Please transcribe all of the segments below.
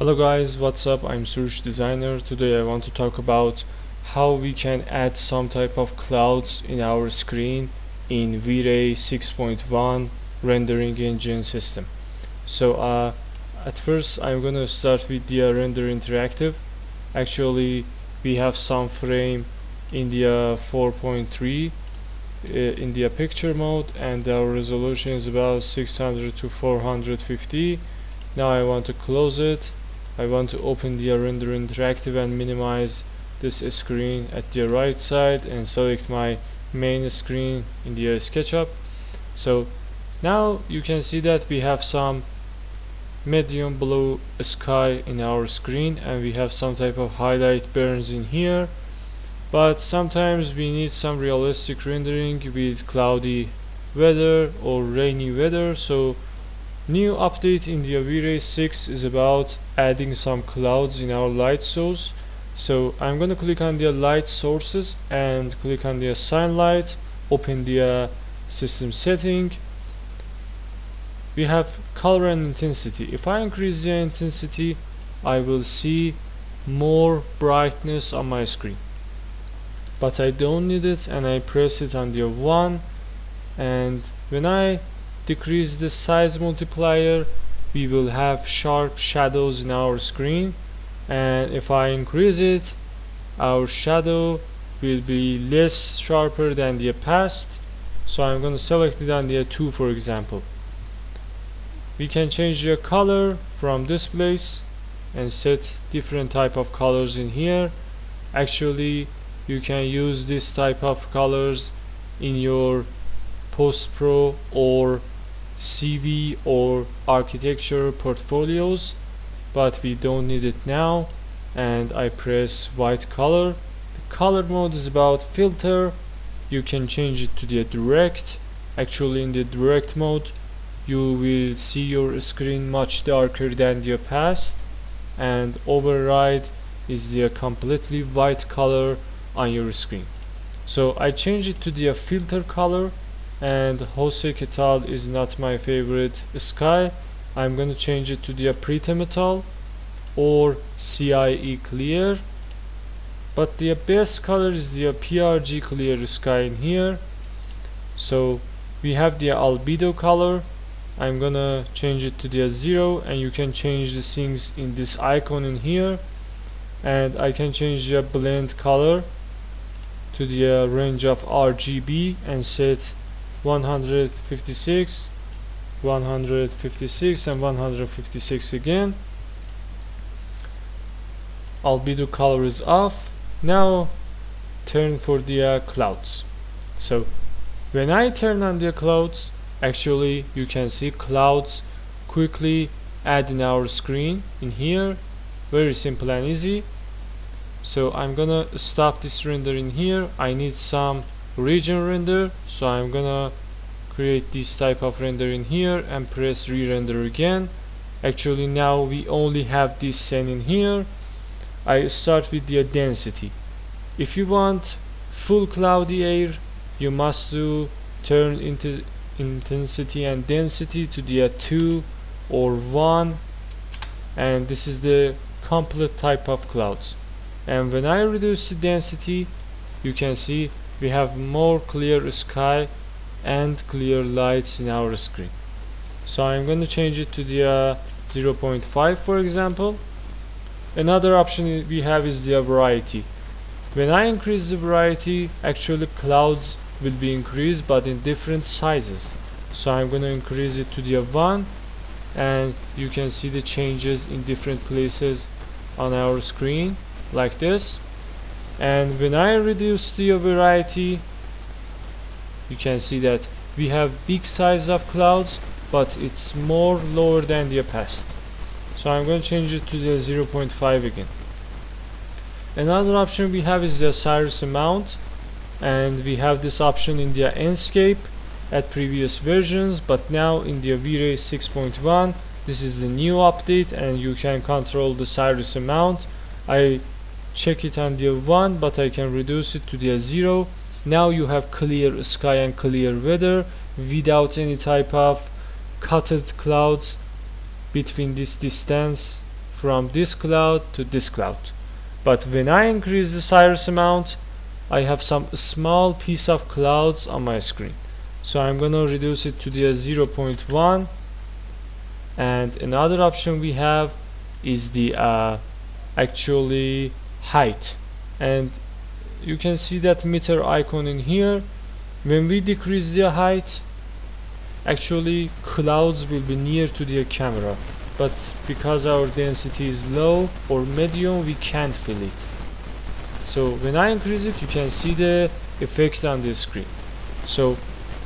Hello guys, what's up? I'm Suresh Designer. Today I want to talk about how we can add some type of clouds in our screen in V-Ray 6.1 rendering engine system. So at first I'm gonna start with the render interactive. Actually we have some frame in the 4.3 in the picture mode, and our resolution is about 600 to 450. Now I want to close it. I want to open the render interactive and minimize this screen at the right side and select my main screen in the SketchUp. So now you can see that we have some medium blue sky in our screen, and we have some type of highlight burns in here, but sometimes we need some realistic rendering with cloudy weather or rainy weather. So new update in the V-Ray 6 is about adding some clouds in our light source. So I'm going to click on the light sources and click on the assign light, open the system setting. We have color and intensity. If I increase the intensity, I will see more brightness on my screen, but I don't need it, and I press it on the 1, and when I decrease the size multiplier, we will have sharp shadows in our screen, and if I increase it, our shadow will be less sharper than the past. So I'm going to select it on the 2, for example. We can change the color from this place and set different type of colors in here. Actually you can use this type of colors in your post pro or CV or architecture portfolios, but we don't need it now, and I press white color. The color mode is about filter. You can change it to the direct. Actually in the direct mode you will see your screen much darker than the past, and override is the completely white color on your screen. So I change it to the filter color, and Jose Ketal is not my favorite sky. I'm going to change it to the pre-metal or CIE clear, but the best color is the PRG clear sky in here. So we have the albedo color. I'm gonna change it to the 0, and you can change the things in this icon in here, and I can change the blend color to the range of RGB and set 156, 156 and 156 again. Albedo color is off. Now turn for the clouds. So when I turn on the clouds, actually you can see clouds quickly add in our screen in here. Very simple and easy. So I'm gonna stop this render in here. I need some region render, so I'm gonna create this type of render in here and press re-render again. Actually now we only have this scene in here. I start with the density. If you want full cloudy air, you must turn into intensity and density to the 2 or 1, and this is the complete type of clouds. And when I reduce the density, you can see we have more clear sky and clear lights in our screen. So I'm going to change it to the 0.5, for example. Another option we have is the variety. When I increase the variety, actually clouds will be increased, but in different sizes. So I'm going to increase it to the 1, and you can see the changes in different places on our screen like this. And when I reduce the variety, you can see that we have big size of clouds, but it's more lower than the past. So I'm going to change it to the 0.5 again. Another option we have is the Cyrus amount, and we have this option in the Enscape at previous versions, but now in the V-Ray 6.1 this is the new update, and you can control the Cyrus amount. I check it on the 1, but I can reduce it to the 0. Now you have clear sky and clear weather without any type of cutted clouds between this distance from this cloud to this cloud. But when I increase the size amount, I have some small piece of clouds on my screen. So I'm gonna reduce it to the 0.1. And another option we have is the actually height, and you can see that meter icon in here. When we decrease the height, actually clouds will be near to the camera, but because our density is low or medium, we can't feel it. So when I increase it, you can see the effect on the screen. So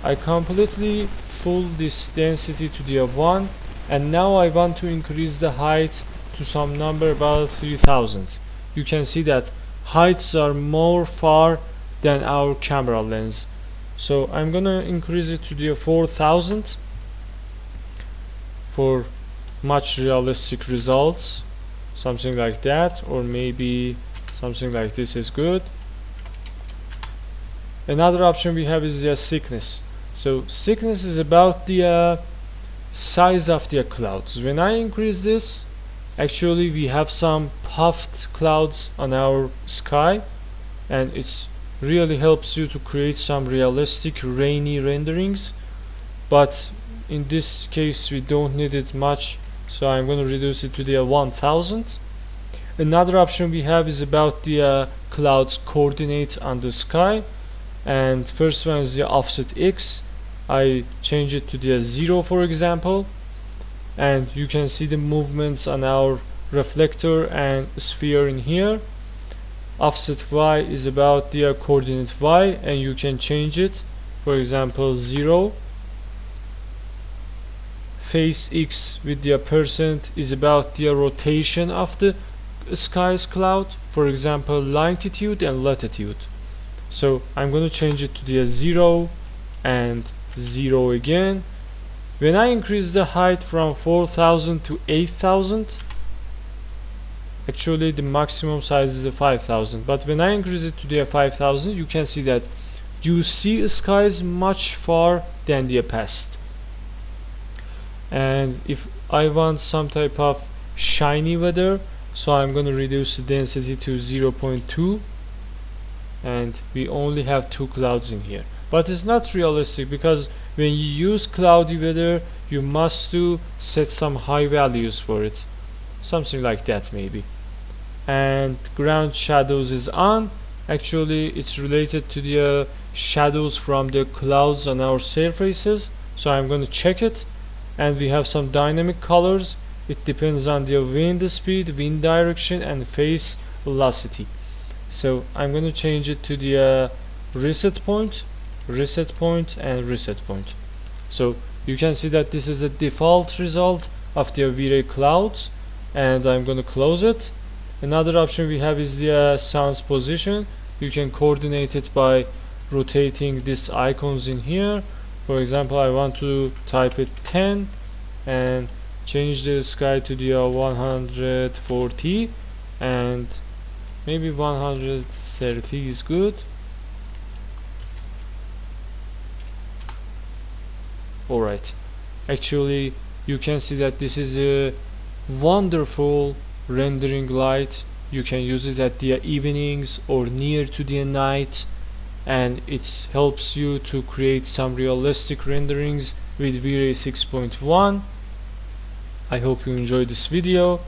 I completely full this density to the 1, and now I want to increase the height to some number about 3000. You can see that heights are more far than our camera lens. So I'm gonna increase it to the 4000 for much realistic results, something like that, or maybe something like this is good. Another option we have is the thickness. So thickness is about the size of the clouds. When I increase this, actually we have some puffed clouds on our sky, and it's really helps you to create some realistic rainy renderings. But in this case we don't need it much, so I'm going to reduce it to the 1000. Another option we have is about the clouds coordinate on the sky, and first one is the offset X. I change it to the 0 for example, and you can see the movements on our reflector and sphere in here. Offset Y is about the coordinate Y, and you can change it, for example 0. Phase X with the percent is about the rotation of the sky's cloud, for example longitude and latitude. So I'm going to change it to the 0 and 0 again. When I increase the height from 4000 to 8000, actually the maximum size is 5000, but when I increase it to the 5000, you can see that you see skies much far than the past. And if I want some type of shiny weather, so I'm going to reduce the density to 0.2, and we only have 2 clouds in here. But it's not realistic, because when you use cloudy weather, you must set some high values for it, something like that maybe. And ground shadows is on. Actually it's related to the shadows from the clouds on our surfaces, so I'm going to check it. And we have some dynamic colors. It depends on the wind speed, wind direction, and phase velocity. So I'm going to change it to the reset point, and reset point. So you can see that this is the default result of the In Vray clouds, and I'm going to close it. Another option we have is the sun's position. You can coordinate it by rotating these icons in here. For example, I want to type it 10 and change the sky to the 140, and maybe 130 is good. Alright, actually you can see that this is a wonderful rendering light. You can use it at the evenings or near to the night, and it helps you to create some realistic renderings with In Vray 6.1. I hope you enjoyed this video.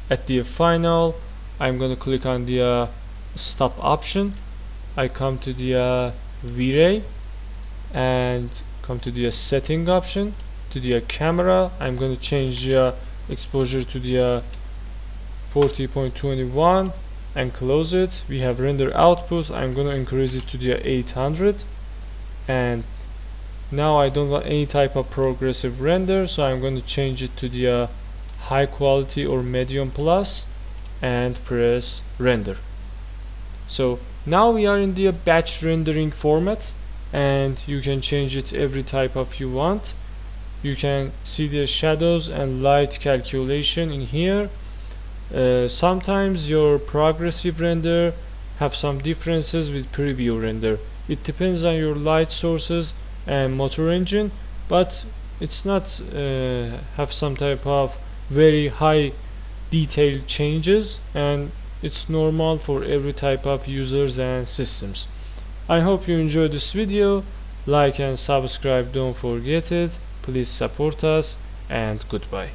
At the final, I'm going to click on the stop option. I come to the In Vray and come to the setting option, to the camera. I'm going to change the exposure to the 40.21 and close it. We have render output. I'm going to increase it to the 800, and now I don't want any type of progressive render, so I'm going to change it to the high quality or medium plus and press render. So now we are in the batch rendering format, and you can change it every type of you want. You can see the shadows and light calculation in here. Sometimes your progressive render have some differences with preview render. It depends on your light sources and motor engine, but it's not have some type of very high detailed changes, and it's normal for every type of users and systems. I hope you enjoyed this video. Like and subscribe, don't forget it. Please support us, and goodbye.